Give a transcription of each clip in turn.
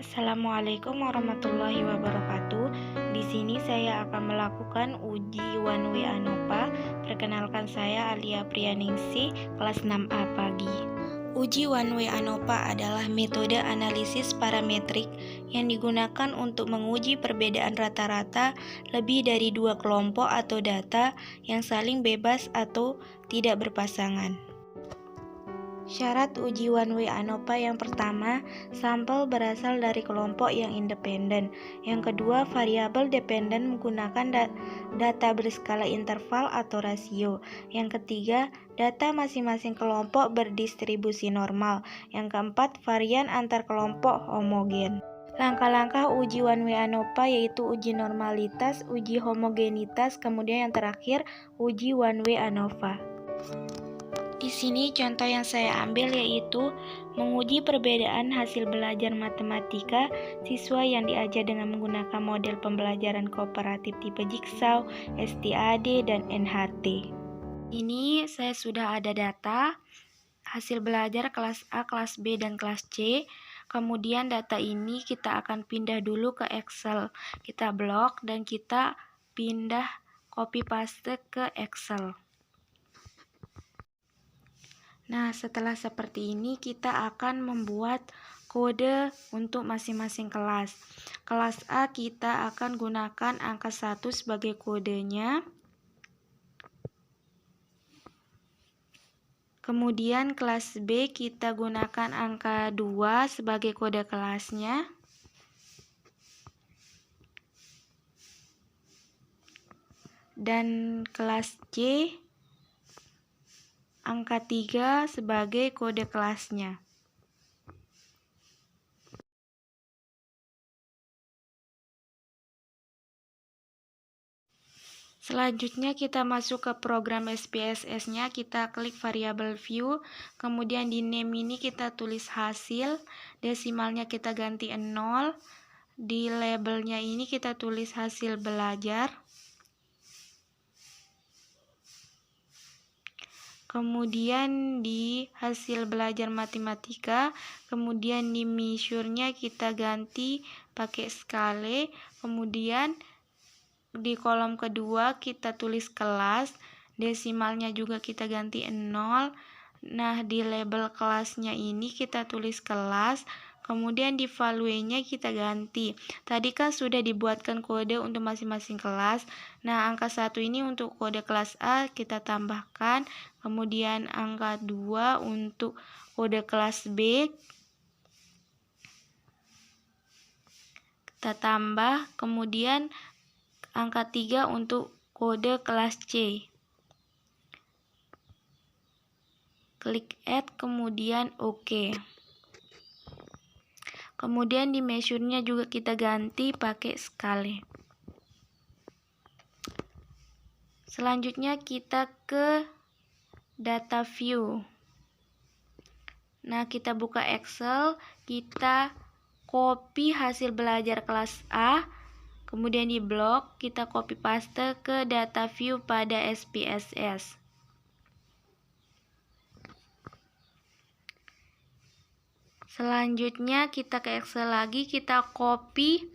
Assalamualaikum warahmatullahi wabarakatuh. Di sini saya akan melakukan uji One Way ANOVA. Perkenalkan, saya Alia Priyaningsih, kelas 6A pagi. Uji One Way ANOVA adalah metode analisis parametrik yang digunakan untuk menguji perbedaan rata-rata lebih dari dua kelompok atau data yang saling bebas atau tidak berpasangan. Syarat uji One Way ANOVA: yang pertama, sampel berasal dari kelompok yang independen. Yang kedua, variabel dependen menggunakan data berskala interval atau rasio. Yang ketiga, data masing-masing kelompok berdistribusi normal. Yang keempat, varian antar kelompok homogen. Langkah-langkah uji One Way ANOVA yaitu uji normalitas, uji homogenitas, kemudian yang terakhir uji One Way ANOVA. Di sini contoh yang saya ambil yaitu menguji perbedaan hasil belajar matematika siswa yang diajar dengan menggunakan model pembelajaran kooperatif tipe Jigsaw, STAD, dan NHT. Ini saya sudah ada data hasil belajar kelas A, kelas B, dan kelas C. Kemudian data ini kita akan pindah dulu ke Excel. Kita blok dan kita pindah copy paste ke Excel. Nah, setelah seperti ini kita akan membuat kode untuk masing-masing kelas. Kelas A kita akan gunakan angka 1 sebagai kodenya. Kemudian kelas B kita gunakan angka 2 sebagai kode kelasnya. Dan kelas C angka 3 sebagai kode kelasnya. Selanjutnya kita masuk ke program SPSS-nya, kita klik variabel view, kemudian di name ini kita tulis hasil, desimalnya kita ganti 0, di labelnya ini kita tulis hasil belajar. Kemudian di hasil belajar matematika, kemudian di measure-nya kita ganti pakai skala, kemudian di kolom kedua kita tulis kelas, desimalnya juga kita ganti 0. Nah, di label kelasnya ini kita tulis kelas, kemudian di value-nya kita ganti. Tadi kan sudah dibuatkan kode untuk masing-masing kelas. Nah, angka 1 ini untuk kode kelas A kita tambahkan, kemudian angka 2 untuk kode kelas B kita tambah, kemudian angka 3 untuk kode kelas C. Klik add, kemudian OK. Kemudian di measure-nya juga kita ganti pakai skala. Selanjutnya kita ke data view. Nah, kita buka Excel, kita copy hasil belajar kelas A, kemudian di blok kita copy paste ke data view pada SPSS. Selanjutnya kita ke Excel lagi, kita copy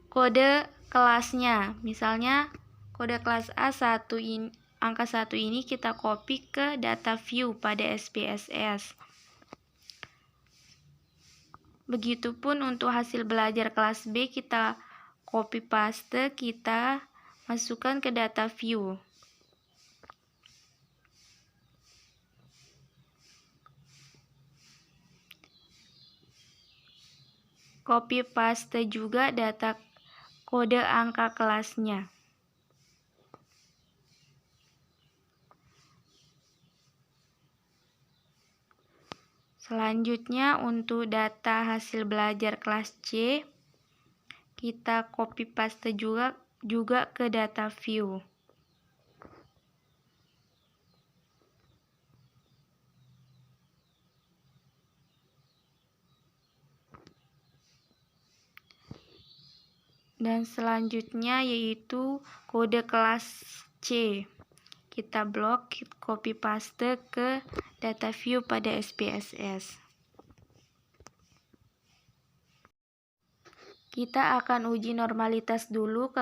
kode kelasnya. Misalnya kode kelas A1 ini, angka 1 ini kita copy ke data view pada SPSS. Begitupun untuk hasil belajar kelas B, kita copy paste, kita masukkan ke data view. Copy paste juga data kode angka kelasnya. Selanjutnya untuk data hasil belajar kelas C, kita copy paste juga ke data view. Dan selanjutnya yaitu kode kelas C. Kita blok, copy paste ke data view pada SPSS. Kita akan uji normalitas dulu,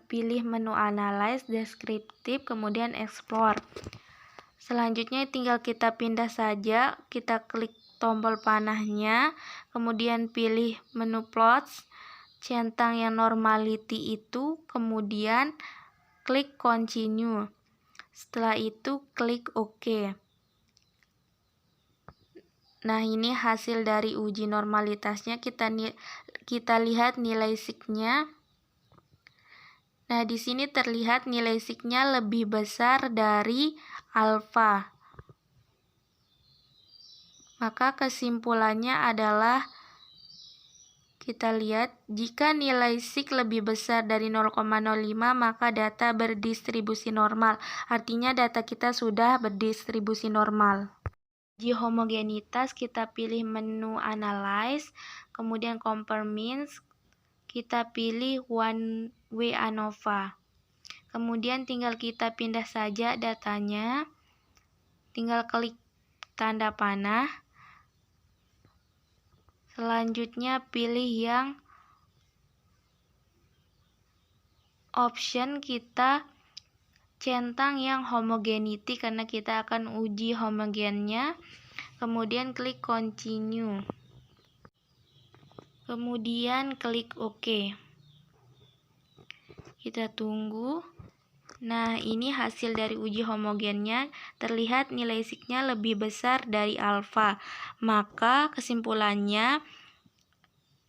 pilih menu Analyze, Deskriptif, kemudian Explore. Selanjutnya tinggal kita pindah saja, kita klik tombol panahnya, kemudian pilih menu Plots, centang yang normality itu, kemudian klik Continue. Setelah itu klik OK. Nah, ini hasil dari uji normalitasnya. Kita lihat nilai sig-nya. Nah, di sini terlihat nilai sig-nya lebih besar dari alfa. Maka kesimpulannya adalah, kita lihat, jika nilai sig lebih besar dari 0,05 maka data berdistribusi normal. Artinya data kita sudah berdistribusi normal. Uji homogenitas, kita pilih menu Analyze, kemudian Compare Means, kita pilih One Way ANOVA. Kemudian tinggal kita pindah saja datanya, tinggal klik tanda panah. Selanjutnya pilih yang option, kita centang yang homogeneity karena kita akan uji homogennya. Kemudian klik Continue. Kemudian klik OK. Kita tunggu. Nah, ini hasil dari uji homogennya. Terlihat nilai sig-nya lebih besar dari alfa. Maka kesimpulannya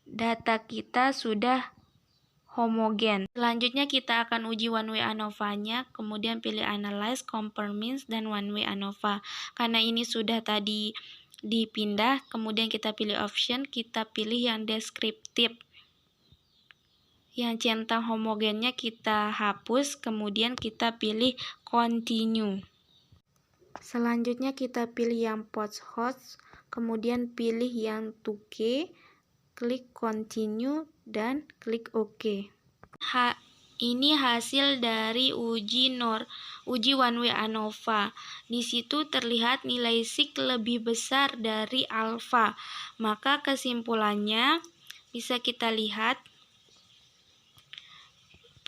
data kita sudah homogen. Selanjutnya kita akan uji One Way ANOVA-nya, kemudian pilih Analyze, Compare Means, dan One Way ANOVA. Karena ini sudah tadi dipindah, kemudian kita pilih option, kita pilih yang deskriptif. Yang centang homogennya kita hapus, kemudian kita pilih Continue. Selanjutnya kita pilih yang Post-Host, kemudian pilih yang 2K, klik Continue, dan klik OK. Ini hasil dari uji One Way ANOVA. Di situ terlihat nilai sig lebih besar dari alfa. Maka kesimpulannya bisa kita lihat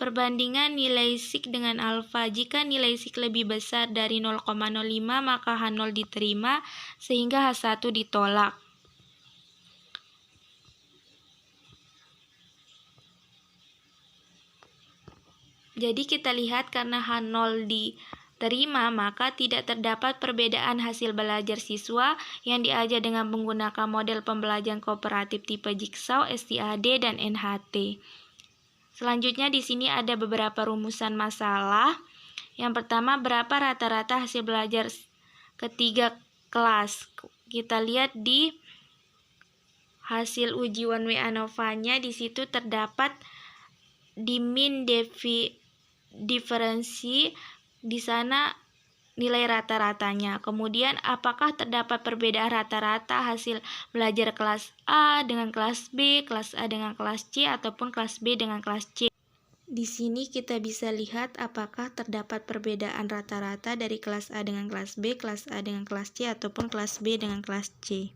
perbandingan nilai sig dengan alfa. Jika nilai sig lebih besar dari 0,05 maka H0 diterima sehingga H1 ditolak. Jadi kita lihat karena H0 diterima maka tidak terdapat perbedaan hasil belajar siswa yang diajar dengan menggunakan model pembelajaran kooperatif tipe Jigsaw, STAD, dan NHT. Selanjutnya di sini ada beberapa rumusan masalah. Yang pertama, berapa rata-rata hasil belajar ketiga kelas? Kita lihat di hasil uji One Way ANOVA-nya, di situ terdapat di mean diferensi, di sana nilai rata-ratanya. Kemudian apakah terdapat perbedaan rata-rata hasil belajar kelas A dengan kelas B, kelas A dengan kelas C, ataupun kelas B dengan kelas C. Di sini kita bisa lihat apakah terdapat perbedaan rata-rata dari kelas A dengan kelas B, kelas A dengan kelas C, ataupun kelas B dengan kelas C.